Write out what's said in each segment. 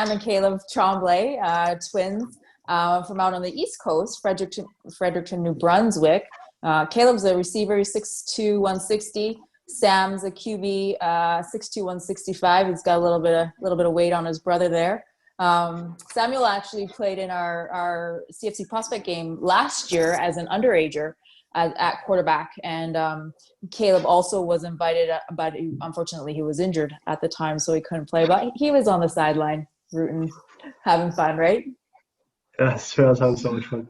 Sam and Caleb Tremblay, twins from out on the East Coast, Fredericton, New Brunswick. Caleb's a receiver, 6'2", 160. Sam's a QB, 6'2", 165. He's got a little bit of weight on his brother there. Samuel actually played in our CFC prospect game last year as an underager at quarterback, and Caleb also was invited, but unfortunately he was injured at the time, so he couldn't play. But he was on the sideline rooting, having fun, right? Yes, that sounds so much fun.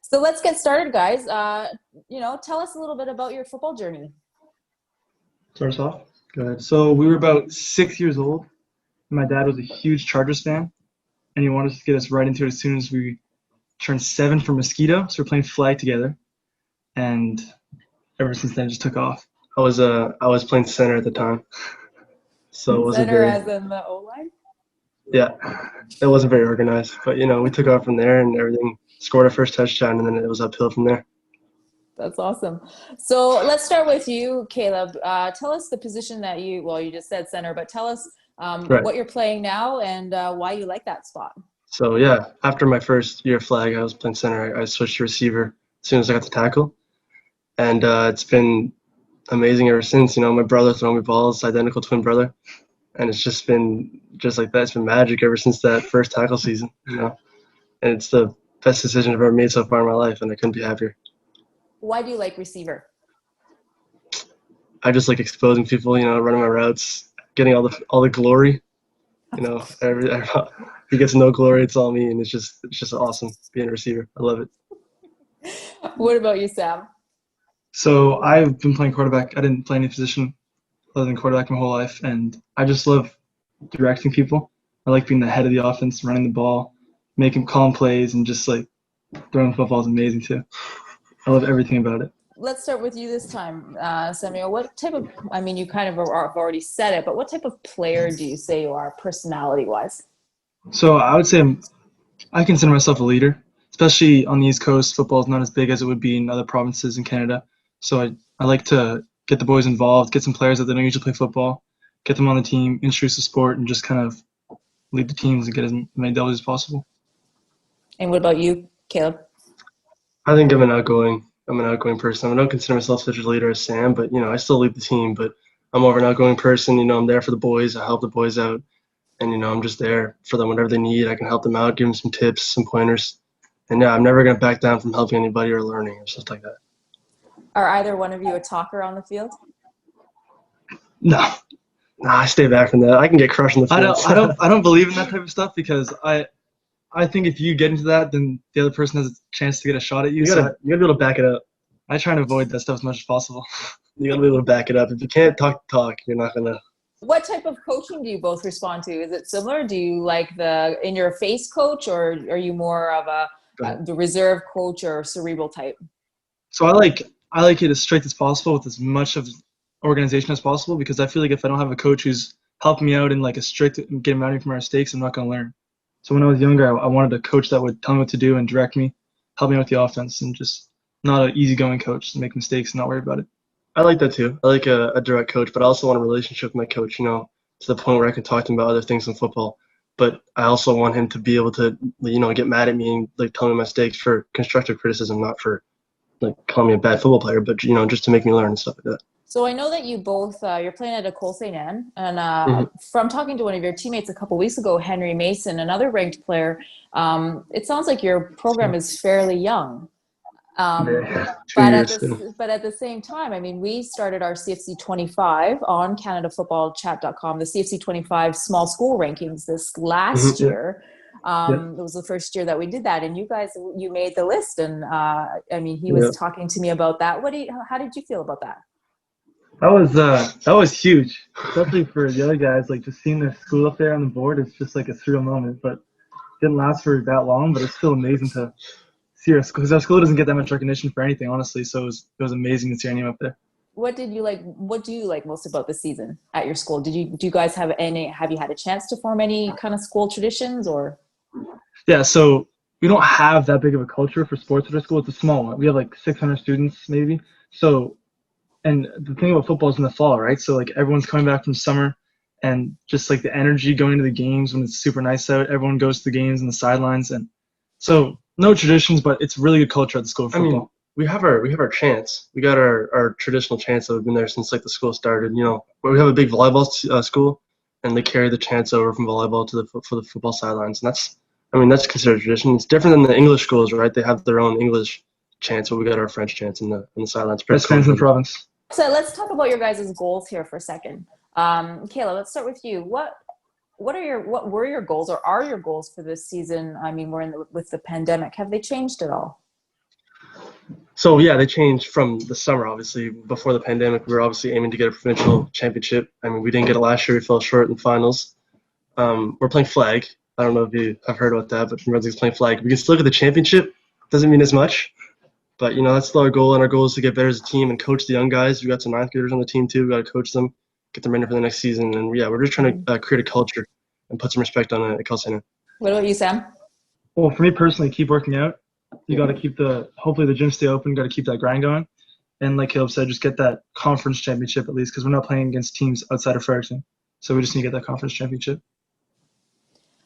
So let's get started, guys. Tell us a little bit about your football journey. Start us off? Go ahead. So we were about 6 years old. My dad was a huge Chargers fan, and he wanted to get us right into it as soon as we turned 7 for Mosquito. So we're playing flag together, and ever since then, it just took off. I was playing center at the time, so it wasn't center as in the O-line? Yeah, it wasn't very organized, but we took off from there, and everything. Scored our first touchdown, and then it was uphill from there. That's awesome. So let's start with you, Caleb. Tell us the position that you just said center, but tell us what you're playing now and why you like that spot. So, yeah, after my first year of flag, I was playing center. I switched to receiver as soon as I got to tackle. And it's been amazing ever since. My brother throwing me balls, identical twin brother. And it's just been just like that. It's been magic ever since that first tackle season, And it's the best decision I've ever made so far in my life, and I couldn't be happier. Why do you like receiver? I just like exposing people, running my routes, getting all the glory. He gets no glory, it's all me, and it's just awesome being a receiver. I love it. What about you, Sam? So I've been playing quarterback. I didn't play any position other than quarterback my whole life, and I just love directing people. I like being the head of the offense, running the ball, making calm plays, and just like throwing football is amazing too. I love everything about it. Let's start with you this time, Samuel. What type of, you kind of have already said it, but what type of player do you say you are personality-wise? So I would say I consider myself a leader, especially on the East Coast. Football is not as big as it would be in other provinces in Canada. So I like to get the boys involved, get some players that they don't usually play football, get them on the team, introduce the sport, and just kind of lead the teams and get as many W's as possible. And what about you, Caleb? I think I'm an outgoing person. I don't consider myself such a leader as Sam, but I still lead the team. But I'm more of an outgoing person. I'm there for the boys. I help the boys out, and I'm just there for them whenever they need. I can help them out, give them some tips, some pointers, and I'm never gonna back down from helping anybody or learning or stuff like that. Are either one of you a talker on the field? No, I stay back from that. I can get crushed in the field. I don't believe in that type of stuff because I think if you get into that, then the other person has a chance to get a shot at you. You gotta be able to back it up. I try and avoid that stuff as much as possible. You gotta be able to back it up. If you can't talk, you're not gonna. What type of coaching do you both respond to? Is it similar? Do you like the in-your-face coach, or are you more of the reserve coach or cerebral type? So I like it as strict as possible with as much of organization as possible, because I feel like if I don't have a coach who's helping me out in like a strict getting out from my mistakes, I'm not gonna learn. So when I was younger, I wanted a coach that would tell me what to do and direct me, help me out with the offense, and just not an easygoing coach to make mistakes and not worry about it. I like that too. I like a direct coach, but I also want a relationship with my coach, to the point where I can talk to him about other things in football. But I also want him to be able to, get mad at me and like tell me my mistakes for constructive criticism, not for like calling me a bad football player, but just to make me learn and stuff like that. So I know that you both, you're playing at Ecole St. Anne, and from talking to one of your teammates a couple weeks ago, Henry Mason, another ranked player, it sounds like your program is fairly young. But at the same time, we started our CFC25 on CanadaFootballChat.com, the CFC25 small school rankings this last year. It was the first year that we did that, and you made the list, and he was talking to me about that. How did you feel about that? That was huge, especially for the other guys. Like just seeing their school up there on the board is just like a surreal moment. But it didn't last for that long. But it's still amazing to see our school, because our school doesn't get that much recognition for anything, honestly. So it was amazing to see our name up there. What do you like most about the season at your school? Do you guys have you had a chance to form any kind of school traditions or? Yeah, so we don't have that big of a culture for sports at our school. It's a small one. We have like 600 students maybe. So. And the thing about football is in the fall, right? So like everyone's coming back from summer, and just like the energy going to the games when it's super nice out. Everyone goes to the games and the sidelines, and so no traditions, but it's really good culture at the school of football. I mean, we have our chants. We got our traditional chants that have been there since like the school started. You know, we have a big volleyball school, and they carry the chants over from volleyball to for the football sidelines, and that's considered tradition. It's different than the English schools, right? They have their own English chants, but we got our French chants in the sidelines. Best fans in the province. So let's talk about your guys' goals here for a second. Kayla, let's start with you. What were your goals, or are your goals for this season? I mean, with the pandemic. Have they changed at all? So yeah, they changed from the summer. Obviously, before the pandemic, we were obviously aiming to get a provincial championship. I mean, we didn't get it last year. We fell short in the finals. We're playing flag. I don't know if you have heard about that, but Brunswick's playing flag. We can still get the championship. Doesn't mean as much, but you know that's still our goal. And our goal is to get better as a team and coach the young guys. We got some ninth graders on the team too. We got to coach them, get them ready for the next season. And yeah, we're just trying to create a culture and put some respect on it at Calcina. What about you, Sam? Well, for me personally, keep working out. You got to keep hopefully the gym stay open. Got to keep that grind going. And like Caleb said, just get that conference championship at least, because we're not playing against teams outside of Fredericton. So we just need to get that conference championship.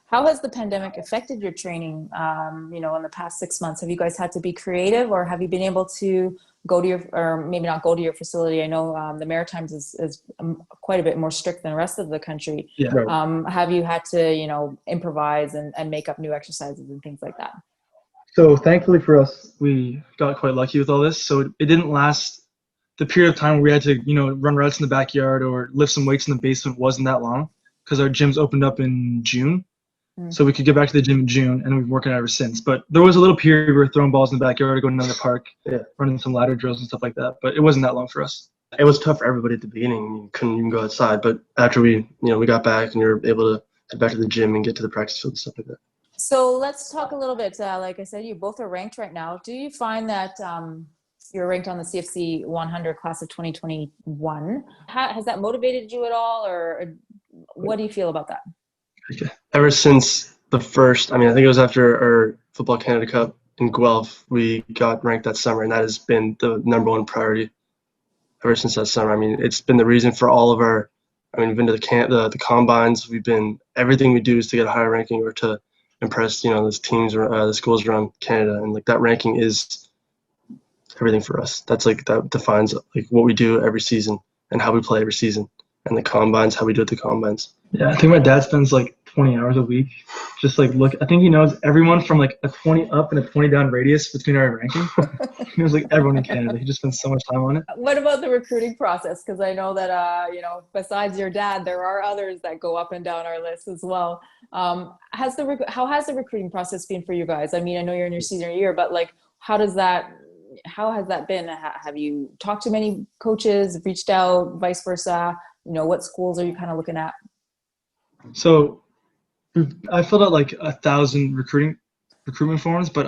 How has the pandemic affected your training, in the past 6 months? Have you guys had to be creative, or have you been able to go to or maybe not go to your facility? I know the Maritimes is quite a bit more strict than the rest of the country. Yeah. Right. Have you had to, improvise and make up new exercises and things like that? So thankfully for us, we got quite lucky with all this. So it didn't last. The period of time where we had to, run routes in the backyard or lift some weights in the basement wasn't that long, because our gyms opened up in June. So we could get back to the gym in June, and we've been working ever since. But there was a little period we were throwing balls in the backyard or going to the park, running some ladder drills and stuff like that. But it wasn't that long for us. It was tough for everybody at the beginning. You couldn't even go outside. But after we got back and we were able to head back to the gym and get to the practice field and stuff like that. So let's talk a little bit. Like I said, you both are ranked right now. Do you find that you're ranked on the CFC100 class of 2021? Has that motivated you at all, or what do you feel about that? Ever since the first, I think it was after our Football Canada Cup in Guelph, we got ranked that summer, and that has been the #1 priority ever since that summer. It's been the reason for all of our, we've been to the combines, everything we do is to get a higher ranking or to impress, those teams or the schools around Canada, and that ranking is everything for us. That defines what we do every season and how we play every season, and the combines, how we do at the combines. Yeah, I think my dad spends 20 hours a week. Just look, I think he knows everyone from a 20 up and a 20 down radius between our ranking. He knows everyone in Canada. He just spends so much time on it. What about the recruiting process? Because I know that, besides your dad, there are others that go up and down our list as well. How has the recruiting process been for you guys? I know you're in your senior year, but how has that been? Have you talked to many coaches, reached out, vice versa? What schools are you kind of looking at? So I filled out 1,000 recruitment forms, but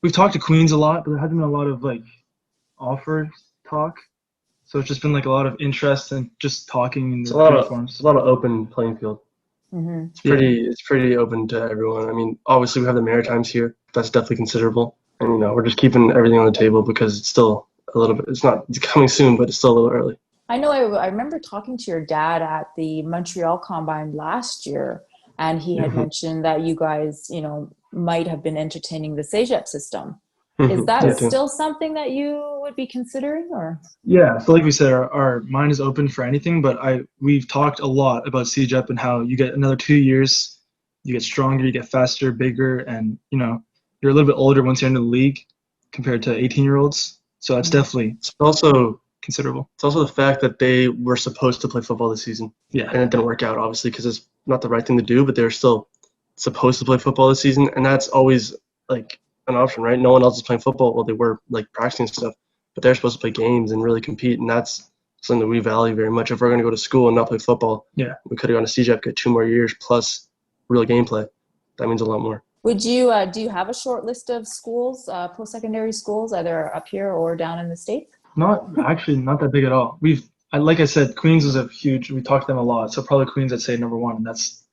we've talked to Queens a lot, but there hasn't been a lot of offer talk. So it's just been a lot of interest and just talking in the forms. It's a lot of open playing field. Mm-hmm. It's pretty open to everyone. Obviously we have the Maritimes here. That's definitely considerable. And we're just keeping everything on the table because it's still a little bit, it's coming soon, but it's still a little early. I know I remember talking to your dad at the Montreal Combine last year, and he had mentioned that you guys, might have been entertaining the CEGEP system. Is that still something that you would be considering, or? Yeah, so like we said, our mind is open for anything, but we've talked a lot about CEGEP and how you get another 2 years, you get stronger, you get faster, bigger, and you're a little bit older once you're in the league compared to 18-year-olds. So that's definitely also considerable. It's also the fact that they were supposed to play football this season. Yeah. And it didn't work out, obviously, because it's not the right thing to do, but they were still supposed to play football this season. And that's always an option, right? No one else is playing football. Well, they were practicing stuff, but they're supposed to play games and really compete. And that's something that we value very much. If we're going to go to school and not play football, we could have gone to CEGEP, get 2 more years plus real gameplay. That means a lot more. Would you, do you have a short list of schools, post-secondary schools, either up here or down in the States? Not that big at all. Like I said, Queens is we talked to them a lot. So probably Queens, I'd say #1. And that's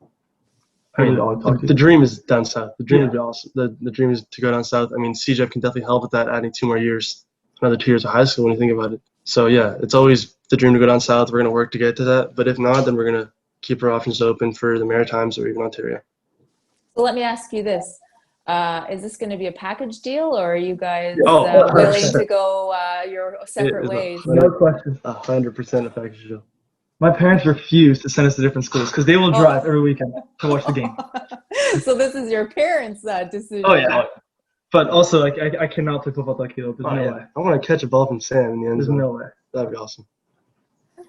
the dream is down south. The dream would be awesome. The dream is to go down south. CEGEP can definitely help with that, adding 2 more years, another 2 years of high school when you think about it. So yeah, it's always the dream to go down south, we're going to work to get to that. But if not, then we're going to keep our options open for the Maritimes or even Ontario. So let me ask you this. Is this going to be a package deal, or are you guys Oh, willing to go your separate ways? No question. 100% a package deal. My parents refuse to send us to different schools because they will drive every weekend to watch the game. So this is your parents' decision. Oh yeah. But also, like, I cannot play football like Caleb. There's no way. I want to catch a ball from Sam in the end There's zone. no way. That'd be awesome.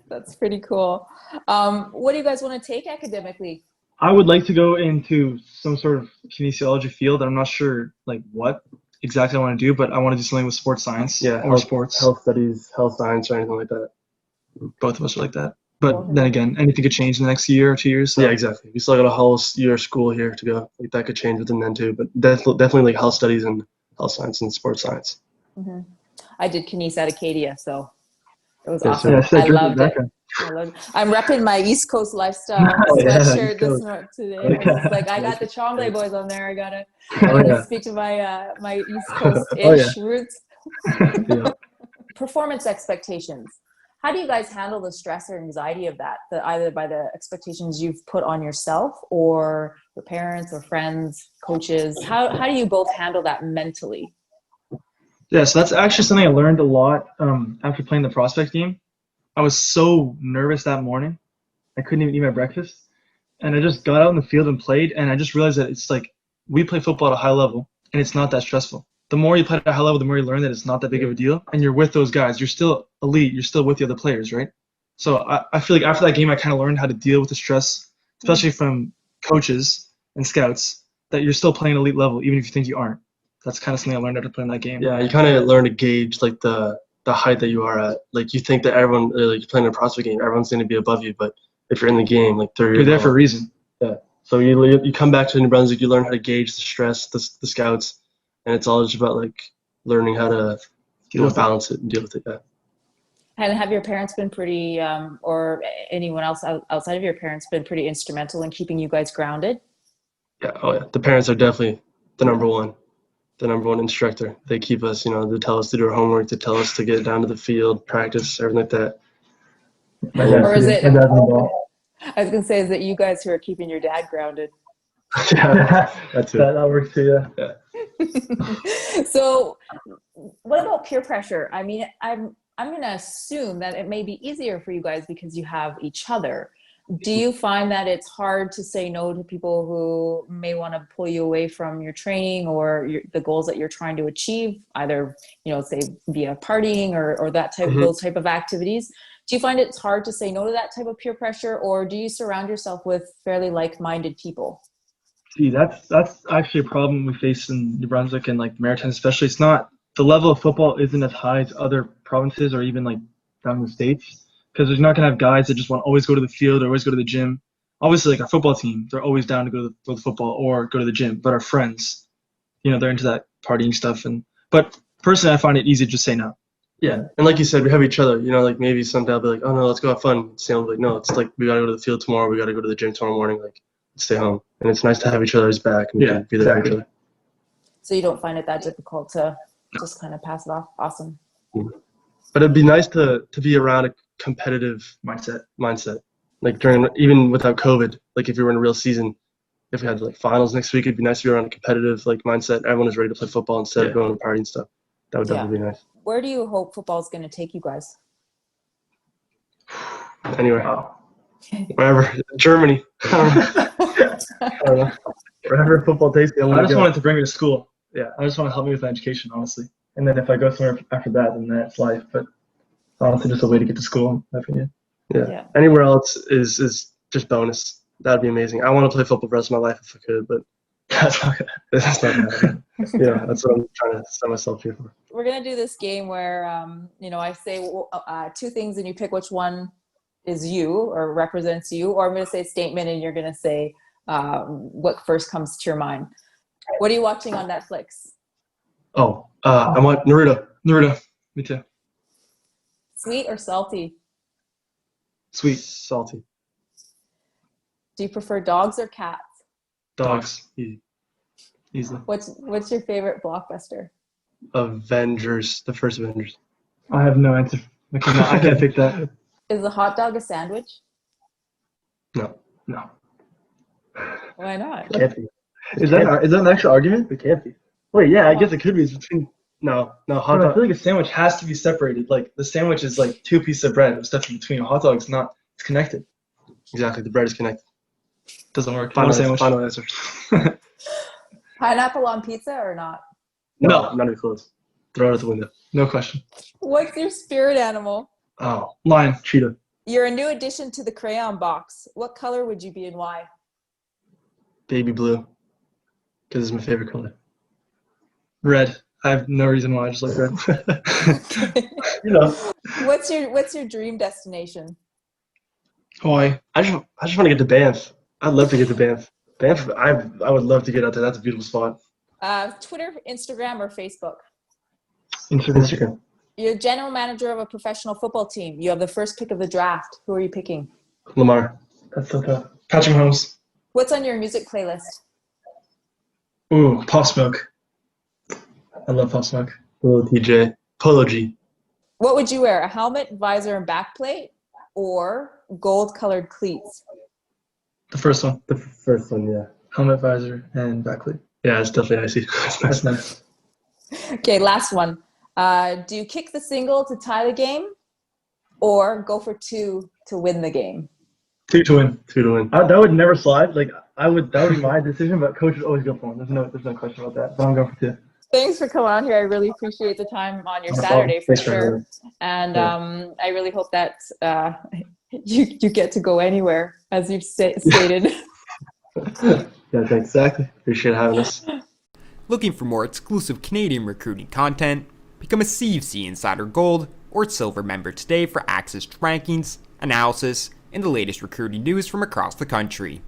That's pretty cool. What do you guys want to take academically? I would like to go into some sort of kinesiology field. I'm not sure like what exactly I want to do, but I want to do something with sports science or sports. Health studies, health science, or anything like that. Both of us are like that. But then again, anything could change in the next year or 2 years. So. Yeah, exactly. We still got a whole year of school here to go. Like that could change within then too. But definitely like health studies and health science and sports science. Mm-hmm. I did kines at Acadia, so it was Yeah, awesome. Yeah, I loved it. I'm repping my East Coast lifestyle sweatshirt today. It's like I got the Tremblay boys on there. I gotta speak to my my East Coast-ish roots. Yeah. Performance expectations. How do you guys handle the stress or anxiety of that? Either by the expectations you've put on yourself or your parents or friends, coaches. How do you both handle that mentally? Yeah, so that's actually something I learned a lot after playing the prospect game. I was so nervous that morning. I couldn't even eat my breakfast. And I just got out in the field and played, and I just realized that it's like we play football at a high level, and it's not that stressful. The more you play at a high level, the more you learn that it's not that big of a deal, and you're with those guys. You're still elite. You're still with the other players, right? So I feel like after that game, I kind of learned how to deal with the stress, especially from coaches and scouts, that you're still playing elite level, even if you think you aren't. That's kind of something I learned after playing that game. Yeah, you kind of learn to gauge like the height that you are at. Like you think that everyone, like you're playing a prospect game, everyone's going to be above you, but if you're in the game, like you're there for a reason. Yeah. So you come back to New Brunswick, you learn how to gauge the stress, the scouts, and it's all just about like learning how to balance it and deal with it. Yeah. And have your parents been pretty, or anyone else outside of your parents, been pretty instrumental in keeping you guys grounded? Yeah. Oh yeah. The parents are definitely the number one instructor. They keep us, they tell us to do our homework, to tell us to get down to the field, practice, everything like that. Or is it? I was gonna say, is it you guys who are keeping your dad grounded? Yeah, that's it. That works too. Yeah. So, what about peer pressure? I mean, I'm gonna assume that it may be easier for you guys because you have each other. Do you find that it's hard to say no to people who may want to pull you away from your training or the goals that you're trying to achieve, either, say via partying or that type Mm-hmm. those type of activities? Do you find it's hard to say no to that type of peer pressure, or do you surround yourself with fairly like-minded people? See, that's actually a problem we face in New Brunswick and like Maritimes especially. It's not, the level of football isn't as high as other provinces or even like down in the States. Because you're not going to have guys that just want to always go to the field or always go to the gym. Obviously, like our football team, they're always down to go to the football or go to the gym. But our friends, they're into that partying stuff. But personally, I find it easy to just say no. Yeah, and like you said, we have each other. Like maybe someday I'll be like, oh no, let's go have fun. Sam will be like, no, it's like we got to go to the field tomorrow. We got to go to the gym tomorrow morning. Like, stay home. And it's nice to have each other's back and be there for each other. So you don't find it that difficult to just kind of pass it off? Awesome. Mm-hmm. But it'd be nice to be around a competitive mindset. Like even without COVID, like if you were in a real season, if we had like finals next week, it'd be nice to be around a competitive like mindset. Everyone is ready to play football instead of going to party and stuff. That would definitely be nice. Where do you hope football is going to take you guys? Anywhere. Wherever. Germany. I don't know. Wherever football takes me, I just wanted to bring me to school. Yeah, I just want to help me with my education, honestly. And then if I go somewhere after that, then that's life. But honestly, just a way to get to school, in my opinion. Yeah. Anywhere else is just bonus. That'd be amazing. I want to play football for the rest of my life if I could, but that's not gonna happen. That's what I'm trying to set myself here for. We're gonna do this game where I say two things and you pick which one is you or represents you, or I'm gonna say a statement and you're gonna say what first comes to your mind. What are you watching on Netflix? Oh, I want Naruto. Me too. Sweet or salty? Sweet. Salty. Do you prefer dogs or cats? Dogs. Easily. What's your favorite Blockbuster? Avengers. The first Avengers. I have no answer. I can't pick that. Is a hot dog a sandwich? No. No. Why not? It can't be. Is that an actual argument? It can't be. Wait, yeah, I guess it could be. It's between. No, hot I dog. feel like a sandwich has to be separated. Like the sandwich is like two pieces of bread with stuff in between. A hot dog's not. It's connected. Exactly, the bread is connected. Doesn't work. Final Not a answer. sandwich. Final answer. Pineapple on pizza or not? No. Not even close. Throw it out the window. No question. What's your spirit animal? Oh, Line. cheetah. You're a new addition to the crayon box. What color would you be and why? Baby blue. Because it's my favorite color. Red. I have no reason why. I just like red. You know, What's your dream destination? Hawaii. I just want to get to Banff. I'd love to get to Banff. Banff, I would love to get out there. That's a beautiful spot. Twitter, Instagram, or Facebook? Instagram. You're general manager of a professional football team. You have the first pick of the draft. Who are you picking? Lamar. That's so tough. Patrick Mahomes. What's on your music playlist? Ooh, Pop Smoke. I love Pop Smoke. Little TJ. Polo G. What would you wear? A helmet, visor, and backplate, or gold-colored cleats? The first one. The first one, yeah. Helmet, visor, and backplate. Yeah, it's definitely icy. That's nice. Okay, last one. Do you kick the single to tie the game, or go for two to win the game? 2 to win. 2 to win. That would never slide. Like that would be my decision, but coach would always go for one. There's no question about that. But I'm going for 2. Thanks for coming on here. I really appreciate the time on your No Saturday problem. for Thanks for sure. having us. And I really hope that you get to go anywhere, as you've stated. Yeah, thanks. Exactly. Appreciate having us. Looking for more exclusive Canadian recruiting content? Become a CFC Insider Gold or Silver member today for access to rankings, analysis, and the latest recruiting news from across the country.